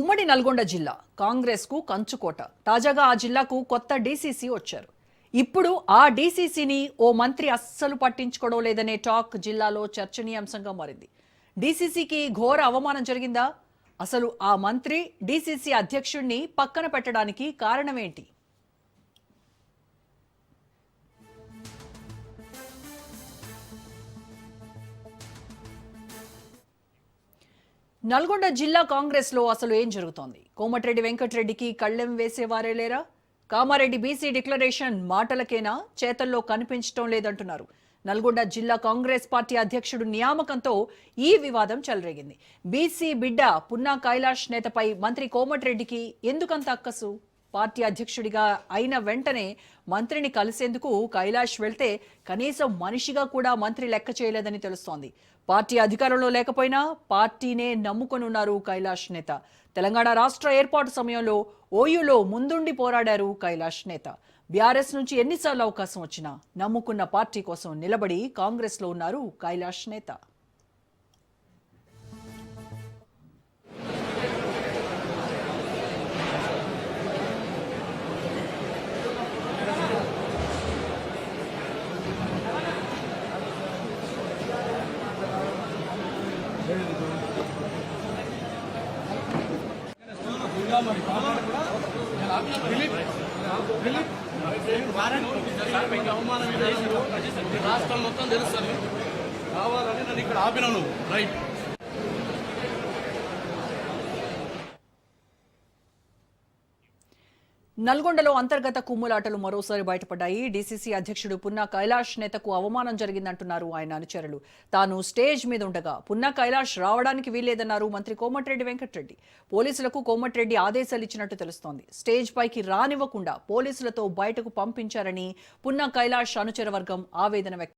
ఉమ్మడి నల్గొండ జిల్లా కాంగ్రెస్ కు కంచుకోట. తాజాగా ఆ జిల్లాకు కొత్త డీసీసీ వచ్చారు. ఇప్పుడు ఆ డీసీసీని ఓ మంత్రి అస్సలు పట్టించుకోవడం లేదనే టాక్ జిల్లాలో చర్చనీయాంశంగా మారింది. డీసీసీకి ఘోర అవమానం జరిగిందా? అసలు ఆ మంత్రి డీసీసీ అధ్యక్షుడిని పక్కన పెట్టడానికి కారణమేంటి? నల్గొండ జిల్లా కాంగ్రెస్ లో అసలు ఏం జరుగుతోంది? కోమటిరెడ్డి వెంకటరెడ్డికి కళ్ళెం వేసేవారే లేరా? కామారెడ్డి బీసీ డిక్లరేషన్ మాటలకేనా, చేతల్లో కనిపించడం లేదంటున్నారు. నల్గొండ జిల్లా కాంగ్రెస్ పార్టీ అధ్యక్షుడు నియామకంతో ఈ వివాదం చెలరేగింది. బీసీ బిడ్డ పున్నా కైలాష్ నేతపై మంత్రి కోమటిరెడ్డికి ఎందుకంత అక్కసు? పార్టీ అధ్యక్షుడిగా అయిన వెంటనే మంత్రిని కలిసేందుకు కైలాష్ వెళ్తే కనీసం మనిషిగా కూడా మంత్రి లెక్క చేయలేదని తెలుస్తోంది. పార్టీ అధికారంలో లేకపోయినా పార్టీనే నమ్ముకొనున్నారు కైలాష్ నేత. తెలంగాణ రాష్ట్ర ఏర్పాటు సమయంలో ఓయూలో ముందుండి పోరాడారు కైలాష్ నేత. బీఆర్ఎస్ నుంచి ఎన్నిసార్లు అవకాశం వచ్చినా నమ్ముకున్న పార్టీ కోసం నిలబడి కాంగ్రెస్లో ఉన్నారు కైలాష్ నేత. రాష్ట్రం మొత్తం తెలుస్తుంది కావాలని నన్ను ఇక్కడ ఆపినాను రైట్. నల్గొండలో అంతర్గత కుమ్ములాటలు మరోసారి బయటపడ్డాయి. డీసీసీ అధ్యక్షుడు పున్నా కైలాష్ నేతకు అవమానం జరిగిందంటున్నారు ఆయన అనుచరులు. తాను స్టేజ్ మీద ఉండగా పున్నా కైలాష్ రావడానికి వీల్లేదన్నారు మంత్రి కోమటిరెడ్డి వెంకటరెడ్డి. పోలీసులకు కోమటిరెడ్డి ఆదేశాలు ఇచ్చినట్టు తెలుస్తోంది. స్టేజ్ పైకి రానివ్వకుండా పోలీసులతో బయటకు పంపించారని పున్నా కైలాష్ అనుచర వర్గం ఆవేదన వ్యక్తం